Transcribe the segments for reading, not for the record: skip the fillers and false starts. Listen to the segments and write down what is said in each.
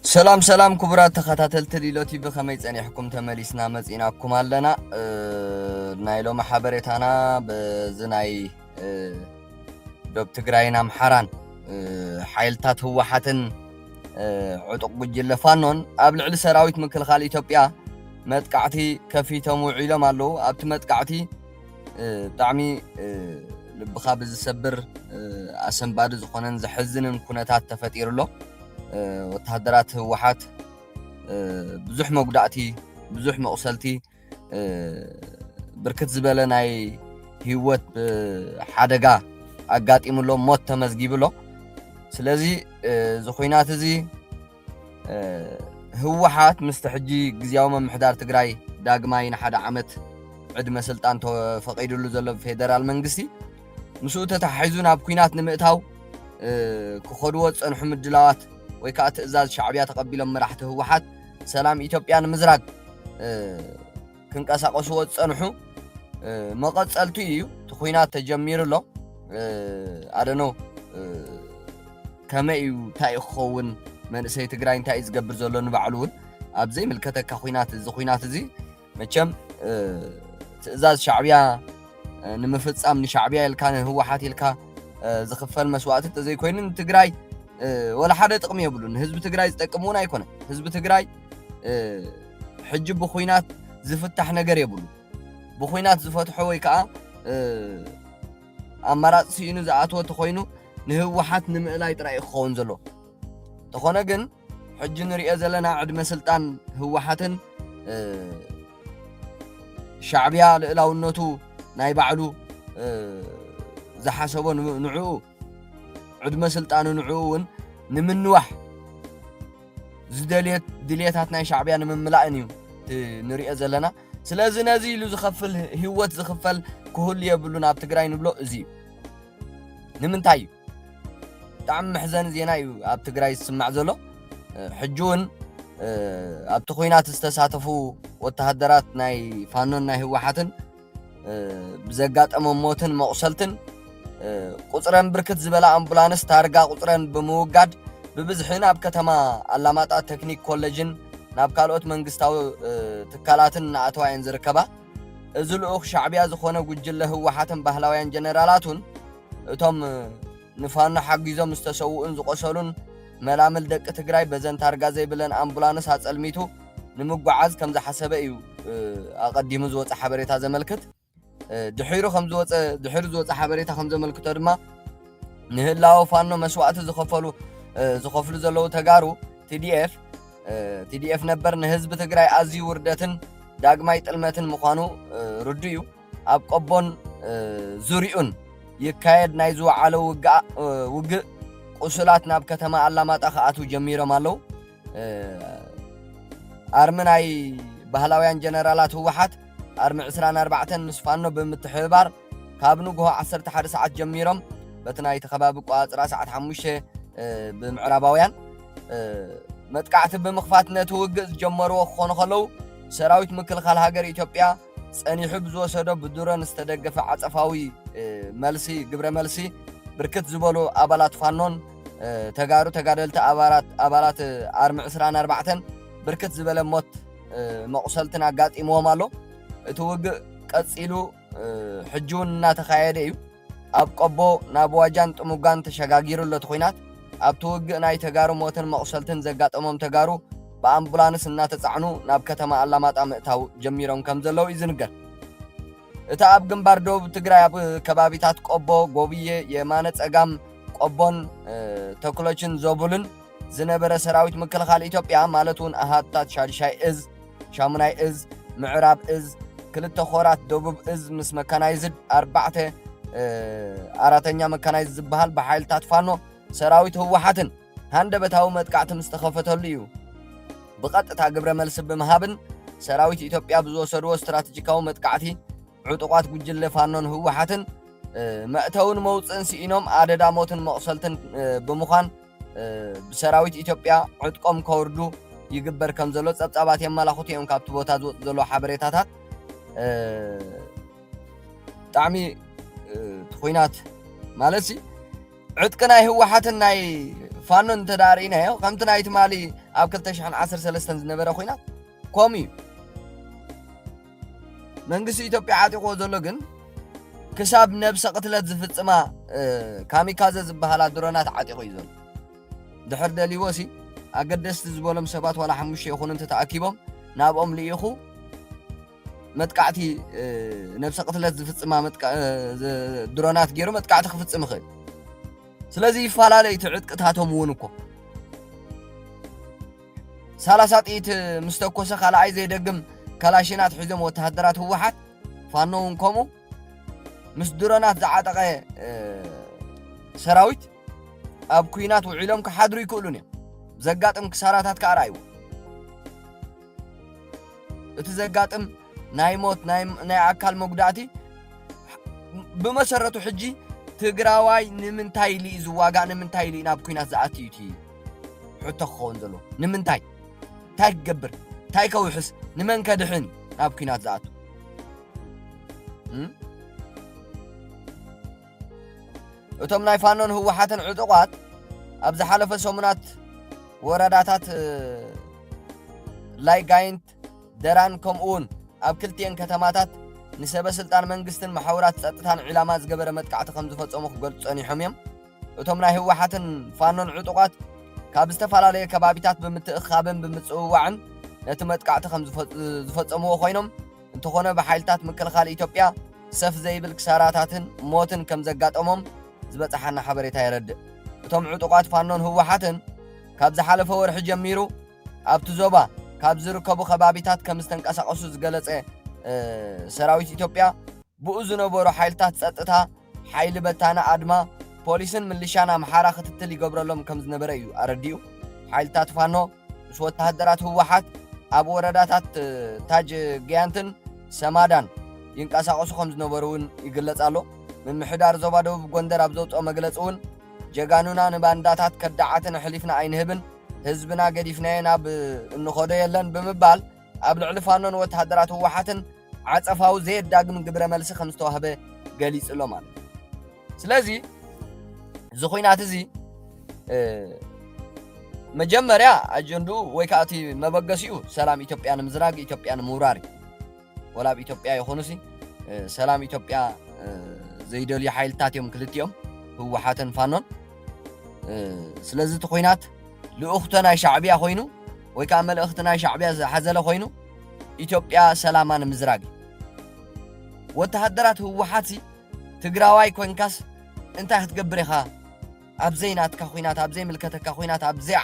سلام سلام كبرات تخاتلت ليلوتي بخمي صنيحكم تمليسنا مصيناكم علنا نايلو محبرتنا بزناي دوب تግራይና ምሓራን ሓይልታት ህወሓትን ዕጡቅ ጉጅለ ፋኖን ኣብ ልዕሊ ሰራዊት ምክልኻል ኢትዮጵያ መጥቃዕቲ ከፊቶም ውዒሎም ኣለዉ ኣብቲ መጥቃዕቲ ብጣዕሚ ልብኻ ብዝሰብር ኣሰንባዲ ዝኾነን ዝሕዝንን ኩነታት ተፈጢሩሎ ወተሃደራት ህወሓት ብዙሕ መጉዳእቲ ብዙሕ መቕሰልቲ ብርክት ዝበለ ናይ ህይወት ሓደጋ ኣጋጢሙሎ ሞት ተመዝጊብሎ ስለዚ ዝኹይናት እዚ ህወሓት ምስቲ ሕጂ ግዝያዊ መምሕዳር ትግራይ ዳግማይ ንሓደ ዓመት ዕድመ ስልጣን ተፈቒዱሉ ዘሎ ፌደራል መንግስቲ ምስኡ ተታሒዙ ናብ ኩናት ንምእታው ክኸድዎ ዝፀንሑ ምድላዋት ወይ ከዓ ትእዛዝ ሻዕብያ ተቐቢሎም መራሕቲ ህወሓት ሰላም ኢትዮጵያ ንምዝራግ ክንቀሳቀስዎ ዝፀንሑ መቐፀልቲ እዩ እቲ ኩናት ተጀሚሩሎ ኣደኖ ከመይ እዩ እንታይ ክኸውን መንእሰይ ትግራይ እንታይ ዝገብር ዘሎ ንባዕሉ እውን ኣብ ዘይምልከተካ ኩናት እዚ መቸም ትእዛዝ ሻዕብያ ንምፍፃም ንሻዕብያ ኢልካ ንህወሓት ኢልካ ዝኽፈል መስዋዕቲ ተዘይኮይንን ትግራይ ወላ ሓደ ጥቕሚ የብሉን ህዝቢ ትግራይ ዝጠቅም እውን ኣይኮነን ህዝቢ ትግራይ ሕጂ ብኩናት ዝፍታሕ ነገር የብሉ ብኩናት ዝፈትሖ ወይ ከዓ ኣማራፂ ሲኢኑ ዝኣተወ ተኮይኑ ንህወሓት ንምእላይ ጥራይ ክኸውን ዘሎ ተኾነ ግን ሕጂ ንሪኦ ዘለና ዕድመ ስልጣን ህወሓትን ሻዕብያ ልእላውነቱ ናይ ባዕሉ ዝሓሰቦ ንዕኡ ዕድመ ስልጣኑ ንዕኡ እውን ንምንዋሕ ዝደልየት ድልየታት ናይ ሻዕብያ ንምምላእን እዩ ንሪኦ ዘለና ስለዚ ነዚ ኢሉ ዝኸፍል ህይወት ዝኽፈል ክህሉ የብሉን ኣብ ትግራይ ንብሎ እዚ እዩ ንምንታይ እዩ ብጣዕሚ መሕዘኒ ዜና እዩ ኣብ ትግራይ ዝስማዕ ዘሎ ሕጂ እውን ኣብቲ ኩናት ዝተሳተፉ ወተሃደራት ናይ ፋኖን ናይ ህወሓትን ብዘጋጠሞም ሞትን መቑሰልትን ቁፅረን ብርክት ዝበላ ኣምቡላንስ ታርጋ ቁፅረን ብምውጋድ ብብዝሒ ናብ ከተማ ኣላማጣ ቴክኒክ ኮሌጅን ናብ ካልኦት መንግስታዊ ትካላትን እናኣተዋየን ዝርከባ እዚ ልኡኽ ሻዕብያ ዝኾነ ጉጅለ ህወሓትን ባህላውያን ጀነራላቱን እቶም ንፋኖ ሓጊዞም ዝተሰውኡን ዝቆሰሉን መላምል ደቂ ትግራይ በዘን ታርጋ ዘይብለን ኣምቡላንስ ኣፀልሚቱ ንምጓዓዝ ከም ዝሓሰበ እዩ ኣቐዲሙ ዝወፀ ሓበሬታ ዘመልክት ድሒሩ ዝወፀ ሓበሬታ ከም ዘመልክቶ ድማ ንህላዊ ፋኖ መስዋዕቲ ዝኸፍሉ ዘለዉ ተጋሩ ቲዲኤፍ ነበር ንህዝቢ ትግራይ ኣዝዩ ውርደትን ዳግማይ ጥልመትን ምዃኑ ርዱ እዩ ኣብ ቆቦን ዙርዩን ይካየድ ናይ ዝወዓለ ውግእ ቁስላት ናብ ከተማ ኣላማጣ ከኣትው ጀሚሮም ኣለዉ ኣርሚ ናይ ባህላውያን ጀነራላት ህወሓት ኣርሚ 24 ምስ ፋኖ ብምትሕብባር ካብ ንግሆ 11 ሰዓት ጀሚሮም በቲ ናይቲ ከባቢ ቋፅራ ሰዓት 5 ብምዕራባውያን መጥቃዕቲ ብምኽፋት ነቲ ውግእ ዝጀመርዎ ክኾኑ ከለዉ ሰራዊት ምክልኻል ሃገር ኢትዮጵያ ፀኒሑ ብዝወሰዶ ብድሮን ዝተደገፈ ዓፀፋዊ ግብረ መልሲ ብርክት ዝበሉ ኣባላት ፋኖን ተጋሩ ተጋደልቲ ኣባላት ኣርሚ 24 ብርክት ዝበለ ሞት መቑሰልትን ኣጋጢምዎም ኣሎ እቲ ውግእ ቀፂሉ ሕጂ እውን እናተኻየደ እዩ ኣብ ቆቦ ናብ ዋጃን ጥሙጋን ተሸጋጊሩ ኣሎ እቲ ኩናት ኣብቲ ውግእ ናይ ተጋሩ ሞትን መቑሰልትን ዘጋጠሞም ተጋሩ ብኣምቡላንስ እናተፃዕኑ ናብ ከተማ ኣላማጣ ምእታው ጀሚሮም ከም ዘለዉ እዩ ዝንገር እቲ ኣብ ግንባር ደቡብ ትግራይ ኣብ ከባቢታት ቆቦ ጎብየ የማነ ፀጋም ቆቦን ተኩሎችን ዞቡልን ዝነበረ ሰራዊት ምክልኻል ኢትዮጵያ ማለት እውን ኣሃታት ሻድሻይ እዝ ሻሙናይ እዝ ምዕራብ እዝ ክልተ ኾራት ደቡብ እዝ ምስ መካናይዝድ ኣራተኛ መካናይዝድ ዝበሃል ብሓይልታት ፋኖ ሰራዊት ህወሓትን ሃንደበታዊ መጥቃዕቲ ምስ ተኸፈተሉ እዩ ብቐጥታ ግብረ መልሲ ብምሃብን ሰራዊት ኢትዮጵያ ብዝወሰድዎ ስትራቴጂካዊ መጥቃዕቲ ዕጡቋት ጉጅለ ፋኖን ህወሓትን መእተውን መውፅእን ሲኢኖም ኣደዳ ሞትን መቑሰልትን ብምዃን ብሰራዊት ኢትዮጵያ ዕጥቆም ከወርዱ ይግበር ከም ዘሎ ፀብፃባት የመላኽቱ እዮም ካብቲ ቦታ ዝወፁ ዘሎ ሓበሬታታት ብጣዕሚ እቲ ኩናት ማለት ዕጥቂ ናይ ህወሓትን ናይ ፋኖ እንተዳሪናዮ ከምቲ ናይ ትማሊ ኣብ 2013 ዝነበረ ኮይናት ከምኡ መንግስቲ ኢትዮጵያ ዓጢቆ ዘሎ ግን ክሳብ ነብሰ ቅትለት ዝፍጽማ ካሚካዘ ዝበሃላ ድሮናት ዓጢቆ እዩ ዘሎ ድሕር ደሊዎሲ ኣገደስቲ ዝበሎም ሰባት ዋላ 5 ይኹኑ ተኣኪቦም ናብኦም ልኢኹ መጥቃዕቲ ነብሰ ቅትለት ዝፍጽማ ድሮናት ገይሩ መጥቃዕቲ ክፍጽም ይኽእል ስለዚ ይፈላለዩ ዕጥቅታቶም እውን እኮ 30 ጥይት ምስተኮሰ ካልኣይ ዘይደግም ካላሽናት ሒዞም ወተሃደራት ህወሓት ፋኖ እውን ከምኡ ምስ ድሮናት ዝዓጠቐ ሰራዊት ኣብ ኩናት ውዒሎም ክሓድሩ ይክእሉን እዮም ዘጋጥም ክሳራታት ከኣርኣይዎ እቲ ዘጋጥም ናይ ሞት ናይ ኣካል መጉዳእቲ ብመሰረቱ ሕጂ ትግራዋይ ንምንታይ ኢሊ ዝዋጋእ ንምንታይ ኢሊ ናብ ኩናት ዝኣትዩ እቲ ሕቶ ክኸውን ዘሎ ንምንታይ እንታይ ክገብር እንታይ ከውሕስ ንመን ከድሕን ናብ ኩናት ዝኣቱ እቶም ናይ ፋኖን ህወሓትን ዕጡቋት ኣብ ዝሓለፈ ሰሙናት ወረዳታት ላይ ጋይንት ደራን ከምኡውን ኣብ ክልቲአን ከተማታት ንሰበ ስልጣን መንግስትን ማሕበራት ጸጥታን ዕላማ ዝገበረ መጥቃዕቲ ከም ዝፈጸሙ ክገልጹ ጸኒሖም እዮም እቶም ናይ ህወሓትን ፋኖን ዕጡቋት ካብ ዝተፈላለየ ከባቢታት ብምትእኻብን ብምጽውዋዕን ነቲ መጥቃዕቲ ከም ዝፈጸምዎ ኮይኖም እንተኾነ ብሓይልታት ምክልኻል ኢትዮጵያ ሰፍ ዘይብል ክሳራታትን ሞትን ከም ዘጋጠሞም ዝበጽሓና ሓበሬታ የረድእ እቶም ዕጡቋት ፋኖን ህወሓትን ካብ ዝሓለፈ ወርሒ ጀሚሩ ኣብቲ ዞባ ካብ ዝርከቡ ከባቢታት ከም ዝተንቀሳቐሱ ዝገለጸ ሰራዊት ኢትዮጵያ ብኡ ዝነበሩ ሓይልታት ጸጥታ ሓይሊ በታና ኣድማ ፖሊስን ምልሻን ኣምሓራ ክትትል ይገብረሎም ከም ዝነበረ እዩ ኣረዲኡ ሓይልታት ፋኖ ምስ ወተሃደራት ህወሓት ኣብ ወረዳታት ታጅ ግያንትን ሰማዳን ይንቀሳቐሱ ከም ዝነበሩ እውን ይግለጽ ኣሎ ምምሕዳር ዞባ ደቡብ ጎንደር ኣብ ዘውፅኦ መግለፂ እውን ጀጋኑና ንባንዳታት ከዳዓትን ሕሊፍና ኣይንህብን ህዝብና ገዲፍናየ ናብ እንኸዶ የለን ብምባል ኣብ ልዕሊ ፋኖን ወተሃደራት ህወሓትን ዓጸፋዊ ዘየዳግም ግብረ መልሲ ከም ዝተዋህበ ገሊጹ ኣሎ ማለት ስለዚ እዚ ኩናት እዚ መጀመርያ ኣጀንዱ ወይ ከዓ እቲ መበገሲኡ ሰላም ኢትዮጵያ ንምዝራግ ኢትዮጵያ ንምውራር ወላ ኣብ ኢትዮጵያ ይኹኑሲ ሰላም ኢትዮጵያ ዘይደልዩ ሓይልታት እዮም ክልቲኦም ህወሓትን ፋኖን ስለዚ እቲ ኩናት ልኡኽቶ ናይ ሻዕብያ ኮይኑ ወይ ከዓ መልእኽቲ ናይ ሻዕብያ ዝሓዘለ ኮይኑ ኢትዮጵያ ሰላማ ንምዝራግ ወተሃደራት ህወሓት ትግራዋይ ኮንካስ እንታይ ክትገብር ኢኻ ኣብዘይ ናትካ ኩናት ኣብዘይ ምልከተካ ኩናት ኣብዘይ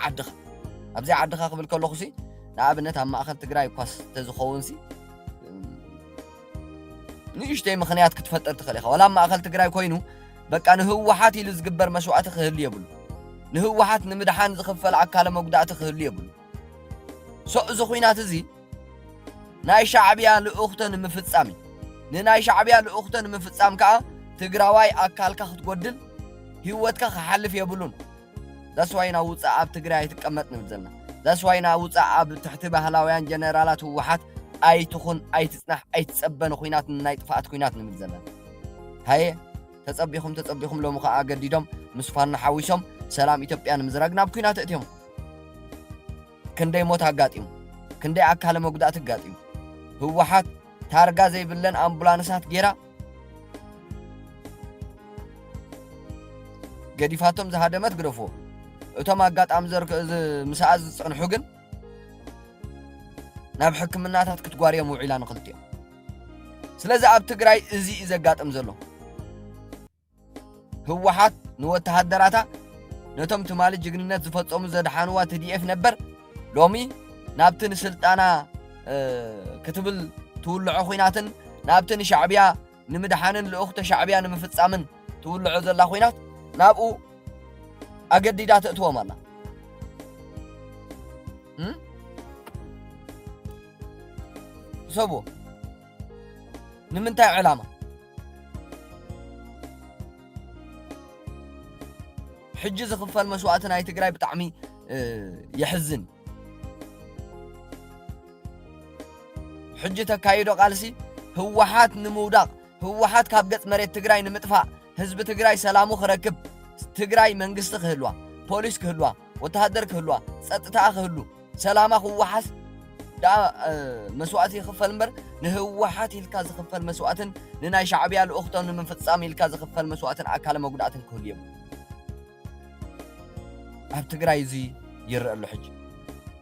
ዓድኻ ክብል ከለኹሲ ንኣብነት ኣብ ማእኸል ትግራይ እኳስ ተዝኸውንሲ ንእሽተይ ምኽንያት ክትፈጠር ትኽእል ኢኻ ወላ ኣብ ማእኸል ትግራይ ኮይኑ በቃ ንህወሓት ኢሉ ዝግበር መስዋዕቲ ክህሉ የብሉ ንህወሓት ንምድሓን ዝኽፈል ኣካለ መጉዳእቲ ክህሉ የብሉ እዚ ኩናት እዚ ናይ ሻዕብያ ልኡኽቶ ንምፍጻም ንናይ ሻዕብያ ልኡኽቶ ንምፍጻም ከዓ ትግራዋይ ኣካልካ ክትጎድል ህይወትካ ክሓልፍ የብሉን ዛስዋይና ውፃእ ኣብ ትግራይ ትቀመጥ ንብል ዘለና ዛስዋይና ውፃእ ኣብ ትሕቲ ባህላውያን ጀነራላት ህወሓት ኣይትኹን ኣይትጽናሕ ኣይትጸበነ ኩናት ናይ ጥፋኣት ኩናት ንብል ዘለና ሃየ ተጸቢኹም ሎሙ ከዓ ገዲዶም ምስ ፋኖ ሓዊሶም ሰላም ኢትዮጵያ ንምዝራግ ናብ ኩናት እትዮም ክንደይ ሞት ኣጋጢሙ ክንደይ ኣካለ መጉዳእቲ ኣጋጢሙ ህወሓት ታርጋ ዘይብለን ኣምቡላንሳት ጌራ ገዲፋቶም ዝሃደመት ግደፍዎ እቶም ኣጋጣሚ ምስኣ ዝጸንሑ ግን ናብ ሕክምናታት ክትጓርዮም ውዒላ ንኽልቲኦም ስለዚ ኣብ ትግራይ እዚ እዩ ዘጋጥም ዘሎ ህወሓት ንወተሃደራታ ነቶም ትማሊ ጅግንነት ዝፈጸሙ ዘድሓንዋ ትዲኤፍ ነበር ሎሚ ናብቲ ንስልጣና ክትብል ትውልዖ ኩናትን ናብቲ ንሻዕብያ ንምድሓንን ልኡኽቶ ሻዕብያ ንምፍጻምን ትውልዖ ዘላ ኩናት ናብኡ ኣገዲዳ ተእትዎም ኣላ ሰቦ ንምንታይ ዕላማ ሕጂ ዝኽፈል መስዋዕቲ ናይ ትግራይ ብጣዕሚ የሕዝን ሕጂ ተካይዶ ቃልሲ ህወሓት ንምውዳቕ ህወሓት ካብ ገጽ መሬት ትግራይ ንምጥፋእ ህዝቢ ትግራይ ሰላሙ ክረክብ ትግራይ መንግስቲ ክህልዋ بوليس كهلوا وتهدر كهلوا ጸጥታ كهلو سلامة خوحس دا مسواتي خفل مبر نهوحات يلكا زخفل مسواتن نناي شعبيا الأختون من فتصام يلكا زخفل مسواتن أكال موجوداتن كهليهم هب تقراي زي يرأى له حج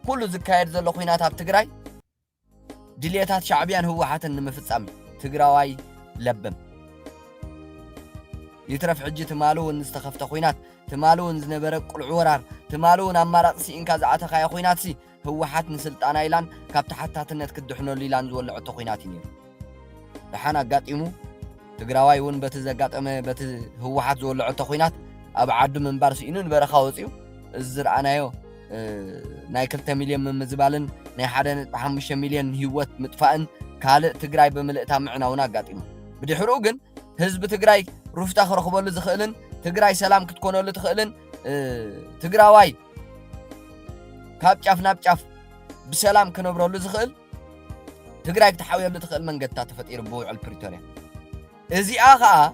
كله زكاير زلو خوينات هب تقراي دليتات شعبيان هوحاتن من فتصامي تقراواي لبم يترف حجة تمالو ونستخفت خوينات تمالو نزنبرق العورار تمالو نمارات سي إنكا زعاتا خايا خوينات سي هوحات نسلت أنا إيلان كابت حتى تنت كدحنو ليلان زولعو تخويناتي نير لحانا قاتيمو تقراواي ون بتزقات أما هوحات زولعو تخوينات أبعادو من بارسي إنو نبرخاوزيو الزر أنا يو ناي 2 مليون من مزبالن ناي حدا 5 مليون هيوت متفائن كالق تقراي بملئتا معنا ونا قاتيمو بدي حروقن حزب تقراي رفتا خرخبولو زخيلن تقراي سلام كتكونولو تخيلن تقراواي كاب جاف ناب جاف بسلام كنبرولو زخيل تقراي كتحاويلو تخيل من قدتا تفتير بوع البريتوريا ازي آخا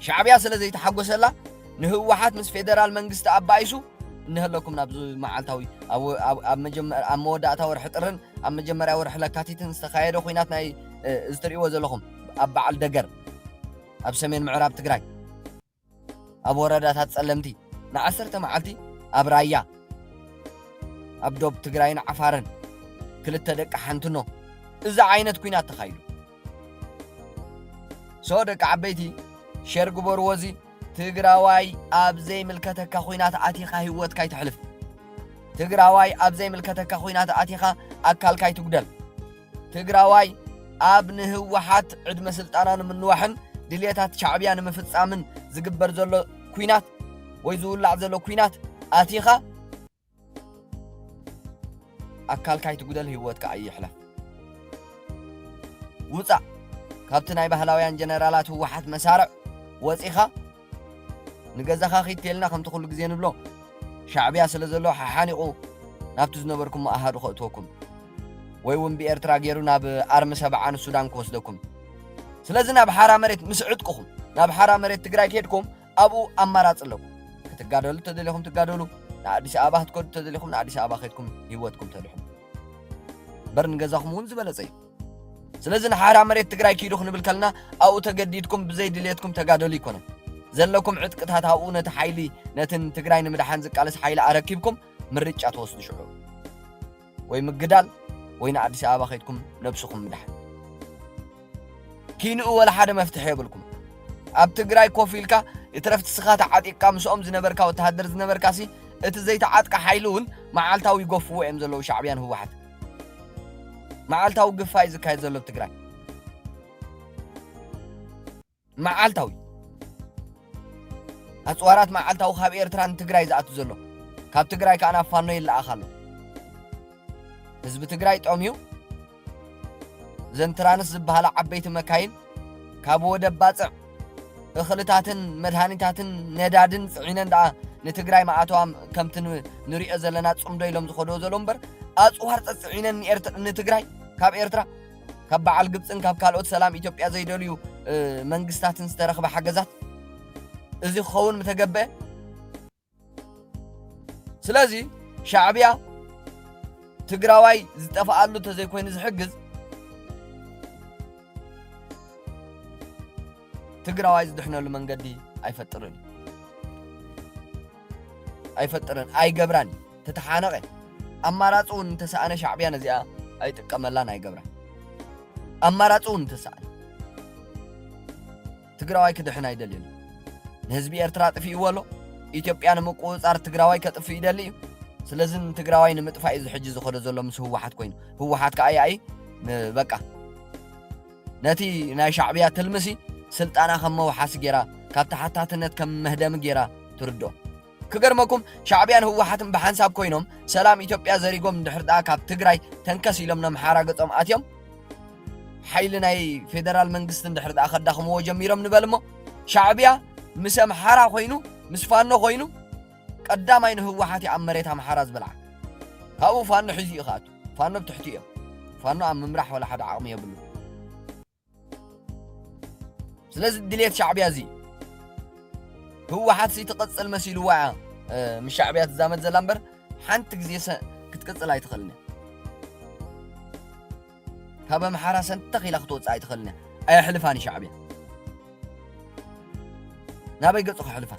شعبيا سلا زي تحقوسلا نهوحات مس فيدرال منقست أبايسو نهلكم نابزو معالتاوي أب مجمع أموداتا ورحترن أب مجمع ورحلكاتيتن استخايدو خوينات ناي ازتريو زلخم أب بعل دقر أب سمين معراب تقراي أب وردات هتسألمتي نعسرت معالتي أب رايا أب دوب تقراين عفارن كلتا دك حنتنو إذا عينت كوينات تخايلو سودك عبيتي شير قبور وزي تقراواي أب زي ملكتك خوينات عتيخا هيوت كاي تحلف تقراواي أب زي ملكتك خوينات عتيخا أكال كاي تقدل تقراواي أب نهوحات عد مسلطانان من وحن دليتات شعبيان مفتصامن زقبر زلو كوينات ويزولع زلو كوينات عتيخا أكال كاي تقدل هيوت كاي يحلف وصع كابتناي بهلاويان جنرالات هوحات مسارع وصيخا نجزاخا خيتيلنا خم تخلو جزين بلو شعبيا سلزلو حانيقو نابتو زنبركم ما أهادو خطوكم ويون بإرترا جيرو ناب أرم 7 السودان كوسدكم سلازنا بحارة مريت مسعدكم ناب حارة مريت تقراي كيدكم أبو أمارات لكم كتقادلو تدليكم تقادلو نعديس آباه تكون تدليكم نعديس آباه خيتكم هيوتكم تدليكم برن جزاكم ونز بلزي سلازنا حارة مريت تقراي كيدو نبالكلنا أو تقديدكم بزي دليتكم تقادلو يكونوا زلكم عتقتها تاؤونه تحايلي نتن تقراين مدحان زقالس حايل أركبكم مرجع توصل شعور وي مقدال وين عديس آبا خيتكم نبسكم مدحان كينو ولا حدا مفتح يبلكم أب تقراي كوفيلكا يترفت سخات عاتيقا مسؤوم زنبركا وتهدر زنبركاسي اتزيت عاتقا حايلون معالتاو يقفوا يمزلو شعبيان هو واحد معالتاو قفاي زكاي زلو بتقراي معالتاوي أصوارات معالتاو خاب إيرتران تقراي زاتو زلو كاب تقراي كأنا فانو يلا أخالو حزب تقراي تقوميو زنترانس زبهالا عبيت مكاين كابو دباتع اخلتاتن مدهانيتاتن ندادن صعينن دا نتقراي معاتوام كمتن نريئ زلنا تصمدو يلوم زخدو زلومبر أصوار تصعينن نتقراي كاب إيرترا كاب بعال قبطن كاب كالوت سلام إثيوبيا زيدوليو منقستاتن سترخب حقزات إذا خون متقبل سلازي شعبيا تقراواي زتفعلو تزي كوين زحجز تقراواي زدحنا له منقدي أي فترن أي جبراني تتحانقين أما راتون تسأنا شعبيا نزيا أي تكملان أي جبران أما راتون تسأنا تقراواي كدحنا يدليل نهزبي إرترا طفي ولو إثيوبيا نمقوصار تقراواي كطفي يدلي سلازن تقراواي نمطفا إذا حج زخدو زلو مس هو واحد كوين هو واحد كأي بقى نتي ناي شعبيا تلمسي سلطانا خمو حاس جيرا كابتا حتى تنت كم مهدم جيرا تردو كغرمكم شعبيا هو واحد بحنساب كوينهم سلام إثيوبيا زريقوم دحردا كاب تقراي تنكسي لمنا محارا قطم آتيوم حيلناي فيدرال منقستن دحردا خداخمو جميرم نبلمو شعبيا مسام حارا خوينو مسفانو خوينو قداماين هو واحد عمريتها محراز بلع هاو فانو حزي اخاتو فانو بتحتيه فانو عم ممرح ولا حدا عقم يبلو سلاز دليت شعبيا زي ህወሓት ሲተቀጽል መሲሉ ዋዓ مش شعبيات زامد زلامبر حنت جزيسة كتقصل أي تخلنا هذا محارسة تخيل أخطوط أي تخلنا أي حلفاني شعبي نبي قصق حلفان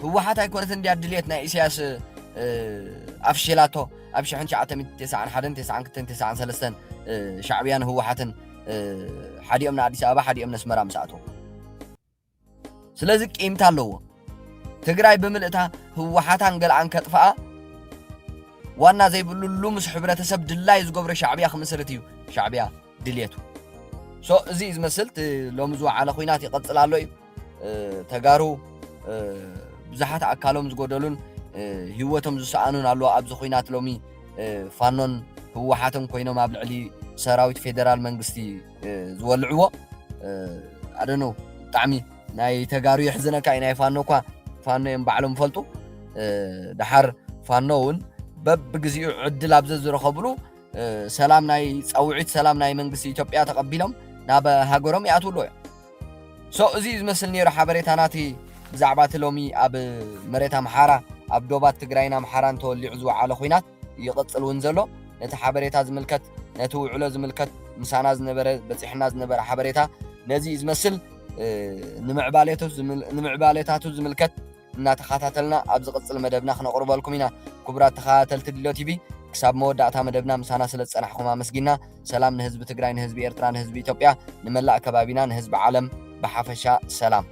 هو حتى يكون ثندي عدليتنا إسياس أفشلاته أبشي حنش عتمد 9 حدن 9 كتن 9 ثلاثين شعبيان هو حتى حدي أمنا عديس أبا حدي أمنا سمرا مساعته سلازك إمتى اللو تقرأي بملئتها هو حتى انقل عن كتفاء وانا زي بلو اللومس حبرة سبد الله يزقبر شعبيا خمسرتيو شعبيا دليتو سو زي مثلت لو مزوع على خويناتي قد صلالو تقارو بزحات أكالهم زقودلون هيوتهم زسعانون على أبز خوينات لومي فانون هو حاتم كوينو ما بلعلي سراويت فيدرال منقستي زولعوه I don't know طعمي ناي تقارو يحزنك ناي فانو كوا فانو ينبعلهم فلتو دحر فانون ببقزيو عدل أبزز رخبلو سلام ناي صوعيت سلام ناي منقستي إثيوبيا تقبلهم نابا هاغورم يعطولو سو أزيز مثلني رح بريتاناتي زعبات لومي أب مريتا محارة أب دوبات تقرأينا محاران تولي عزوة على خوينات يقتصل ونزلو نتا حبريتا زملكت نتو علو زملكت مسانا زنبرة بسيحنا زنبرة حبريتا نزيز مثل نمعباليتاتو زملكت ناتخاتاتلنا أبز قتصل مدبنا خنا قربا لكمينا كبرات تخاتل تدلو تيبي كساب مودعتا مدبنا مسانا سلت سنحكما مسجينا سلام نهزب تقرأي نهزب إرتران نهزب إثيوبيا نملأ كبابينا نهزب عالم بحفشا سلام